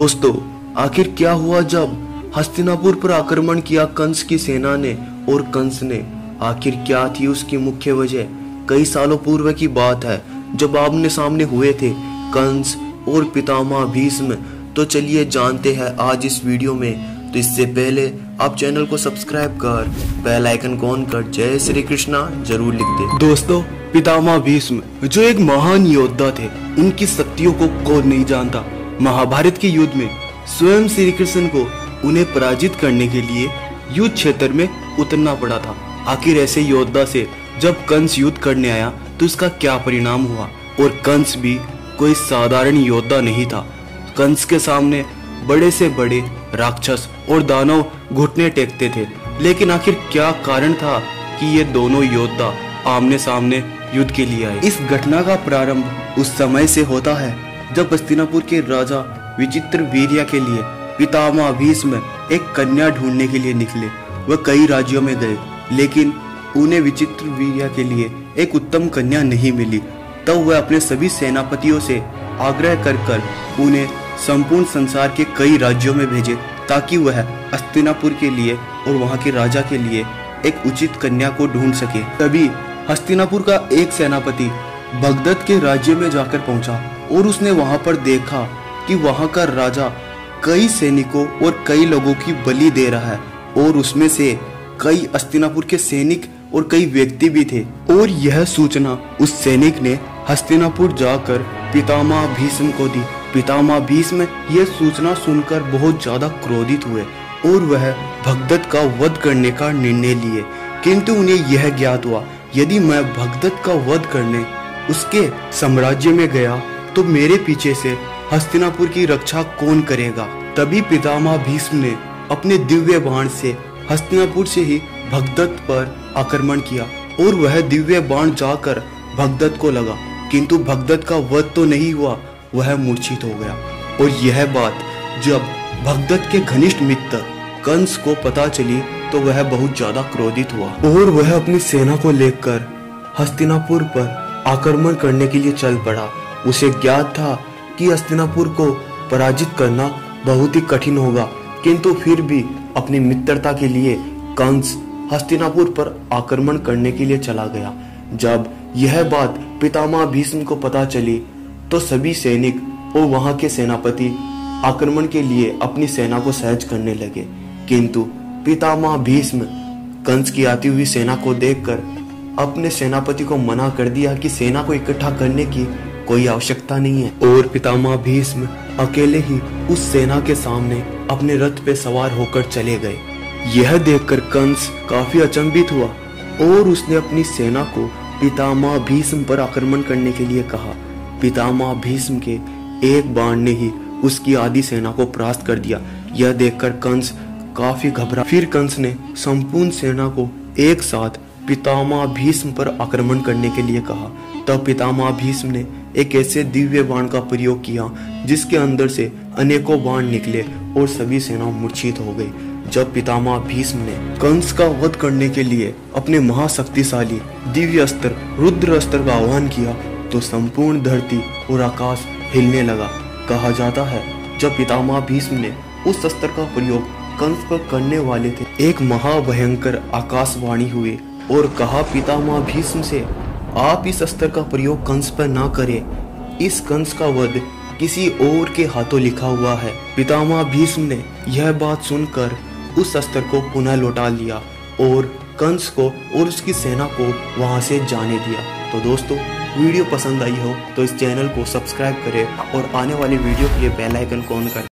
दोस्तों, आखिर क्या हुआ जब हस्तिनापुर पर आक्रमण किया कंस की सेना ने और कंस ने? आखिर क्या थी उसकी मुख्य वजह? कई सालों पूर्व की बात है जब आमने सामने हुए थे कंस और पितामह भीष्म। तो चलिए जानते हैं आज इस वीडियो में। तो इससे पहले आप चैनल को सब्सक्राइब कर बेल आइकन को ऑन कर जय श्री कृष्णा जरूर लिख दे। दोस्तों, पितामह भीष्म जो एक महान योद्धा थे, उनकी शक्तियों को कौन नहीं जानता। महाभारत के युद्ध में स्वयं श्री कृष्ण को उन्हें पराजित करने के लिए युद्ध क्षेत्र में उतरना पड़ा था। आखिर ऐसे योद्धा से जब कंस युद्ध करने आया तो उसका क्या परिणाम हुआ? और कंस भी कोई साधारण योद्धा नहीं था। कंस के सामने बड़े से बड़े राक्षस और दानव घुटने टेकते थे। लेकिन आखिर क्या कारण था कि ये दोनों योद्धा आमने सामने युद्ध के लिए आए? इस घटना का प्रारंभ उस समय से होता है जब हस्तिनापुर के राजा विचित्रवीर्य के लिए पितामह भीष्म एक कन्या ढूंढने के लिए निकले। वह कई राज्यों में गए, लेकिन उन्हें विचित्रवीर्य के लिए एक उत्तम कन्या नहीं मिली। तब वह अपने सभी सेनापतियों से आग्रह कर उन्हें संपूर्ण संसार के कई राज्यों में भेजे ताकि वह हस्तिनापुर के लिए और वहां के राजा के लिए एक उचित कन्या को ढूंढ सके। तभी हस्तिनापुर का एक सेनापति भगदत्त के राज्य में जाकर पहुंचा और उसने वहां पर देखा कि वहां का राजा कई सैनिकों और कई लोगों की बलि दे रहा है और उसमें से कई हस्तिनापुर के सैनिक और कई व्यक्ति भी थे। और यह सूचना उस सैनिक ने हस्तिनापुर जाकर पितामह भीष्म को दी। पितामह भीष्म यह सूचना सुनकर बहुत ज्यादा क्रोधित हुए और वह भगदत्त का वध करने का निर्णय लिए। किंतु उन्हें यह ज्ञात हुआ, यदि मैं भगदत्त का वध करने उसके साम्राज्य में गया तो मेरे पीछे से हस्तिनापुर की रक्षा कौन करेगा? तभी पितामह भीष्म ने अपने दिव्य बाण से हस्तिनापुर से ही भगदत्त पर आक्रमण किया और वह दिव्य बाण जाकर भगदत्त को लगा। किंतु भगदत्त का वध तो नहीं हुआ, वह मूर्छित हो गया। और यह बात जब भगदत्त के घनिष्ठ मित्र कंस को पता चली तो वह बहुत ज्यादा क्रोधित हुआ और वह अपनी सेना को लेकर हस्तिनापुर पर आक्रमण करने के लिए चल पड़ा। उसे ज्ञात था कि हस्तिनापुर को पराजित करना बहुत ही कठिन होगा, किंतु फिर भी अपनी मित्रता के लिए कंस हस्तिनापुर पर आक्रमण करने के लिए चला गया। जब यह बात पितामह भीष्म को पता चली तो सभी सैनिक और वहां के सेनापति आक्रमण के लिए अपनी सेना को सज्ज करने लगे। किंतु पितामह भीष्म कंस की आती हुई सेना को देखकर अपने सेनापति को मना कर दिया कि सेना को इकट्ठा करने की कोई आवश्यकता नहीं है। और पितामह भीष्म अकेले ही उस सेना के सामने अपने रथ पे सवार होकर चले गए। यह देखकर कंस काफी अचंभित हुआ और उसने अपनी सेना को पितामह भीष्म पर आक्रमण करने के लिए कहा। पितामह भीष्म के एक बाण ने ही उसकी आधी सेना को परास्त कर दिया। यह देखकर कंस काफी घबरा। फिर कंस ने संपूर्ण सेना को एक साथ पितामह भीष्म पर आक्रमण करने के लिए कहा। तब पितामह भीष्म ने एक ऐसे दिव्य बाण का प्रयोग किया जिसके अंदर से अनेकों बाण निकले और सभी सेना मूर्छित हो गई। जब पितामह भीष्म ने कंस का वध करने के लिए अपने महाशक्तिशाली दिव्य अस्त्र रुद्र अस्त्र का आह्वान किया तो संपूर्ण धरती और आकाश हिलने लगा। कहा जाता है जब पितामह भीष्म ने उस अस्त्र का प्रयोग कंस पर करने वाले थे, एक महाभयंकर आकाशवाणी हुई और कहा पितामह भीष्म से, आप इस अस्त्र का प्रयोग कंस पर ना करें। इस कंस का वध किसी और के हाथों लिखा हुआ है। पितामह भीष्म ने यह बात सुनकर उस अस्त्र को पुनः लौटा लिया और कंस को और उसकी सेना को वहां से जाने दिया। तो दोस्तों, वीडियो पसंद आई हो तो इस चैनल को सब्सक्राइब करें और आने वाली वीडियो के लिए बेल आइकन को ऑन करें।